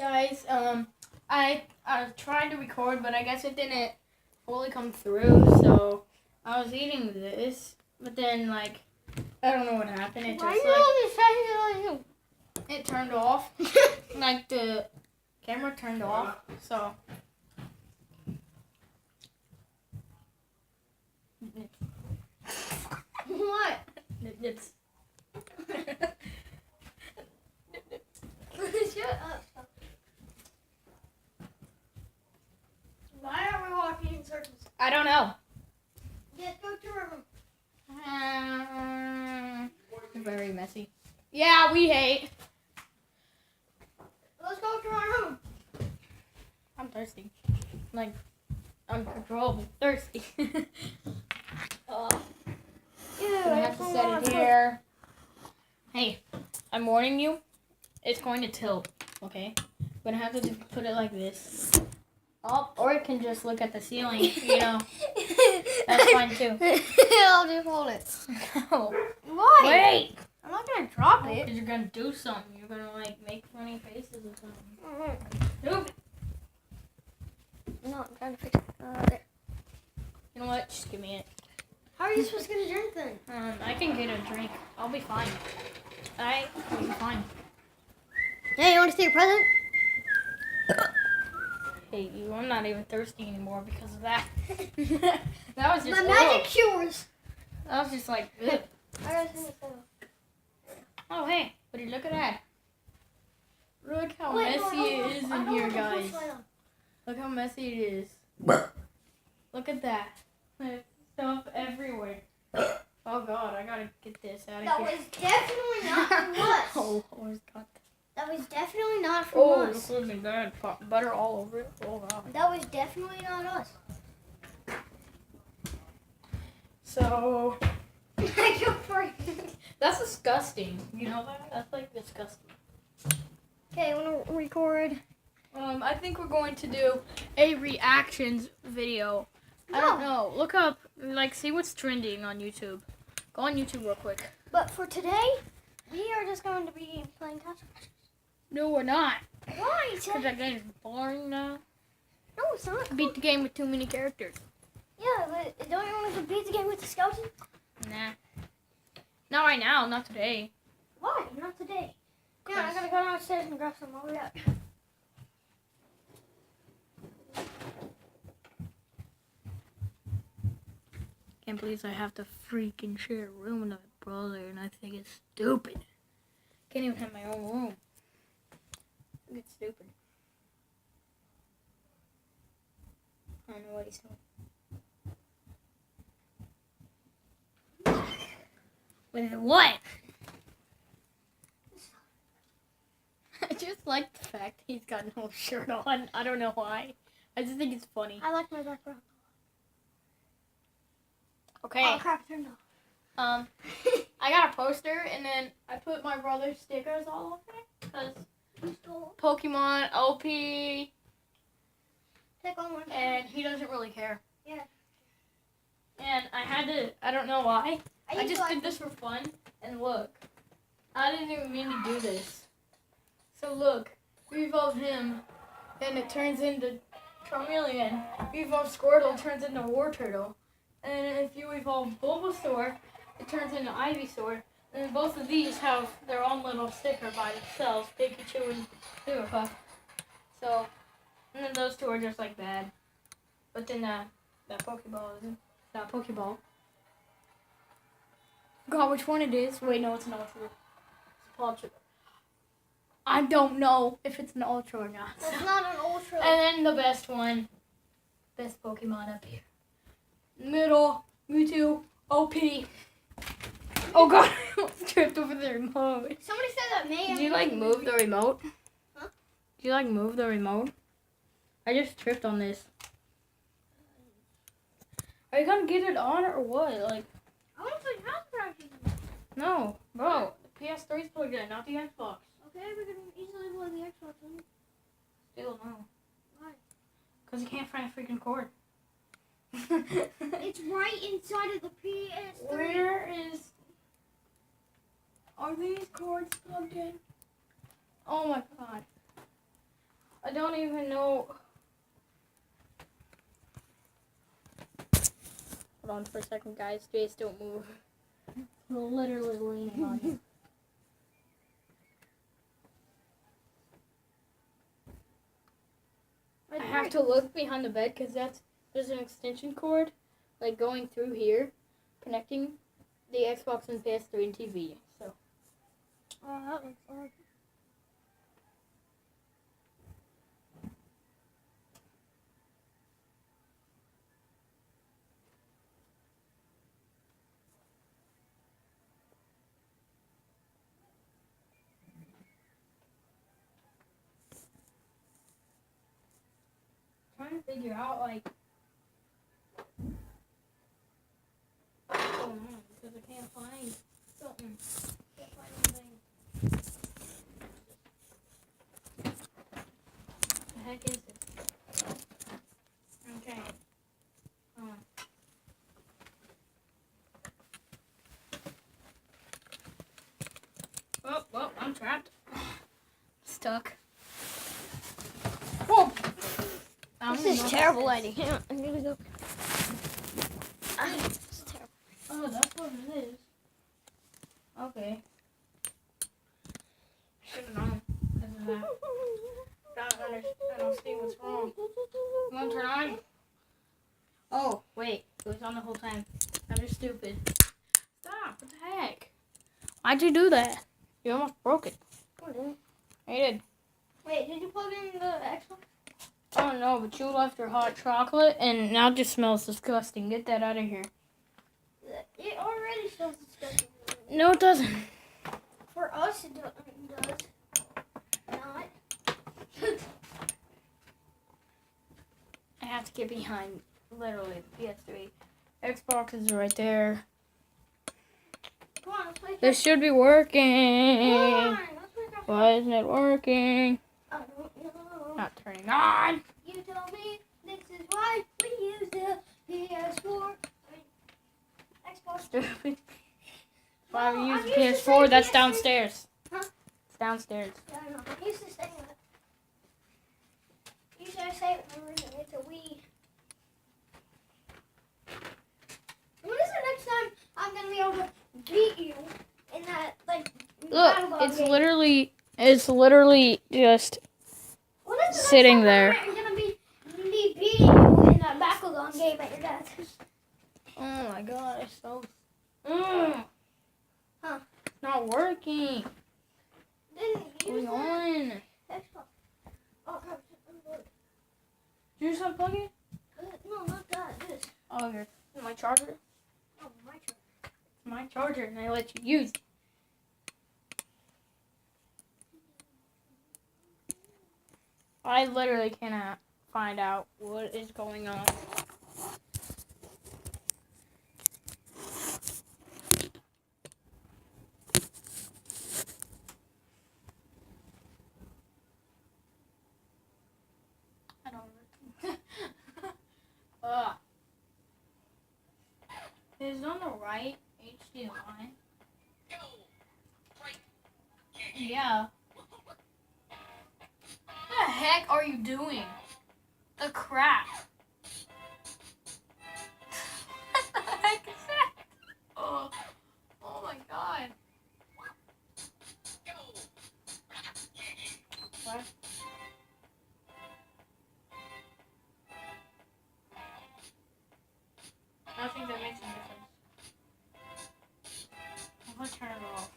guys. I tried to record, but I guess it didn't fully come through. So I was eating this, but then like I don't know what happened. It just it turned off. Like the camera turned off. So What? it's. Shut up. Why are we walking in circles? I don't know. Let's go to our room. Very messy. Yeah, we hate. Let's go to our room. I'm thirsty. Like, uncontrollable thirsty. I have to set it here. Hey, I'm warning you. It's going to tilt, okay? I'm going to have to just put it like this. Oh, or it can just look at the ceiling, you know. That's fine too. I'll just hold it. No. Why? Wait! I'm not gonna drop it. Because you're going to do something. You're going to, like, make funny faces or something. Nope. No, I'm trying to fix it. There. You know what? Just give me it. How are you supposed to get a drink then? I can get a drink. I'll be fine. I'll be fine. Hey, you want to see your present? Hey, you, I'm not even thirsty anymore because of that. That was just My magic cures. That was just like, ugh. I gotta see this though. Oh, hey, buddy, look at that. Look how messy it is in here, guys. Look how messy it is. Look at that. There's stuff everywhere. Oh, God, I gotta get this out of That here. was definitely not for us. Oh, always got that. That was definitely not for Oh, us. this wasn't bad. Butter all over it. Oh, God. That was definitely not us. So, You're free. that's disgusting. You know that? That's, like, disgusting. Okay, I want to record. I think we're going to do a reactions video. I don't know. Look up, like, see what's trending on YouTube. Go on YouTube real quick. But for today, we are just going to be playing Catch. No, we're not. Why? Because that game's boring now. No, it's not. Beat the game with too many characters. Yeah, but don't you want to beat the game with the skeleton? Nah. Not right now. Not today. Why? Not today. Yeah, I gotta go downstairs and grab some. I'll be back. Can't believe I have to freaking share a room with my brother, and I think it's stupid. Can't even have my own room. I think it's stupid. I don't know what he's doing. With what? I just like the fact he's got no shirt on. I don't know why. I just think it's funny. I like my background. Okay. Oh crap! Turned off. I got a poster, and then I put my brother's stickers all over it. Because Pokemon, OP, Take on one. and he doesn't really care. Yeah. And I had to, I don't know why. I just like did this for fun, and look. I didn't even mean to do this. So look, we evolve him, and it turns into Charmeleon. We evolve Squirtle, it turns into War Turtle. And if you evolve Bulbasaur, it turns into Ivysaur. And both of these have their own little sticker by themselves, Pikachu and Jigglypuff. So, and then those two are just like bad. But then that Pokeball isn't. That Pokeball. Forgot which one it is. Wait, no, it's an Ultra. It's Ultra. I don't know if it's an Ultra or not. That's not an ultra. And then the best one. Best Pokemon up here. Middle, Mewtwo, OP. Oh God, I almost tripped over the remote. Somebody said that May. Did you like move the remote? Huh? Did you like move the remote? I just tripped on this. Are you gonna get it on or what? Like, I want to play house practice. no, bro. The PS3's plugged in, not the Xbox. Okay, we can easily play the Xbox one. Still no. Why? Cause you can't find a freaking cord. It's right inside of the PS3. Where is? Are these cords plugged in? Oh my God. I don't even know. Hold on for a second, guys. Jace, don't move. We're literally leaning on you. I have to look behind the bed because there's an extension cord, like going through here, connecting the Xbox and PS3 and TV. So. Oh, that looks odd. Trying to figure out like what's going on because I can't find something. Can't find anything. The heck is this? Okay. Oh, well, I'm trapped. Stuck. Whoa! This is terrible lighting. Hang on, I'm gonna go. This is terrible. Oh, that's what it is. Okay. Should have known. Because of that. I don't see what's wrong. You want to turn on? Oh, wait. It was on the whole time. I'm just stupid. Stop. What the heck? Why'd you do that? You almost broke it. I didn't. I did. Wait, did you plug in the Xbox? Oh, no, but you left your hot chocolate, and now it just smells disgusting. Get that out of here. It already smells disgusting. No, it doesn't. For us, it does. Not. I have to get behind, literally, the PS3. Xbox is right there. Come on, let's play. This should be working. Come on, let's play. Why isn't it working? I don't know. Not turning on. You told me this is why we use the PS4. Xbox. Stupid. Why we No, use I'm the used to PS4? saying That's PS3. downstairs. Huh? It's downstairs. Yeah, I know. I'm used to saying that. Usually I say it when it's a Wii. When is the next time I'm gonna be able to beat you in that Look, battleground it's game? literally just When is the next sitting time there. I'm gonna be beating you in that battleground game at your dad's? Oh my god, it's so. Huh? It's not working. Then What's use going that on? Xbox. Oh, no, Did you just unplug it? no, not that. This. Oh, here. My charger. Oh, my turn. My charger, and I let you use it. I literally cannot find out what is going on. I don't know. Is on the right HD line? Yeah. What the heck are you doing? The crap. What the heck is that? Oh my god. What? I don't think that makes a difference. I'm gonna turn it off.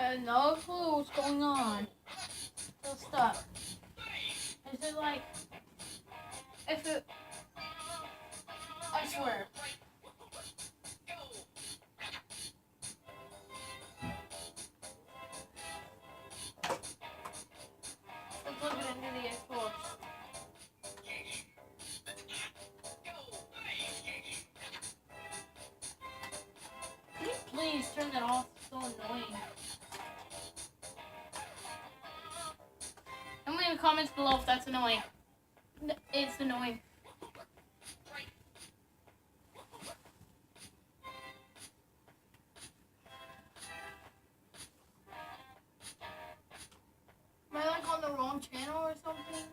I have no clue what's going on. So stuck. Is it like if it? I swear. Let's look into the Xbox. Please turn that off. It's so annoying. And leave in the comments below if that's annoying. It's annoying. Am I like on the wrong channel or something?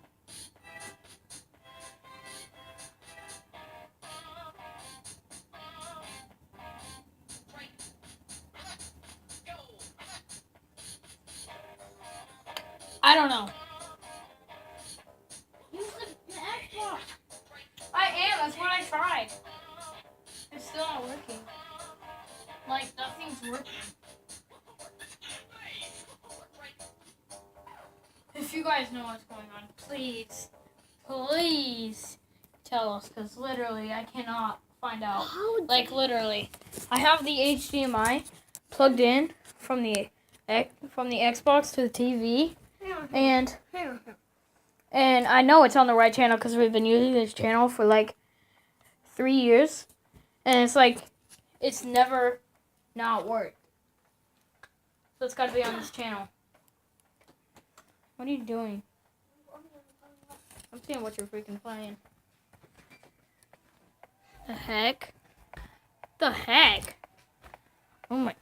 I don't know. Use the Xbox. I am. That's what I tried. It's still not working. Like, nothing's working. If you guys know what's going on, please tell us. Because literally, I cannot find out. Like, literally. I have the HDMI plugged in from the Xbox to the TV. And I know it's on the right channel because we've been using this channel for like 3 years. And it's like, it's never not worked. So it's got to be on this channel. What are you doing? I'm seeing what you're freaking playing. The heck? The heck? Oh my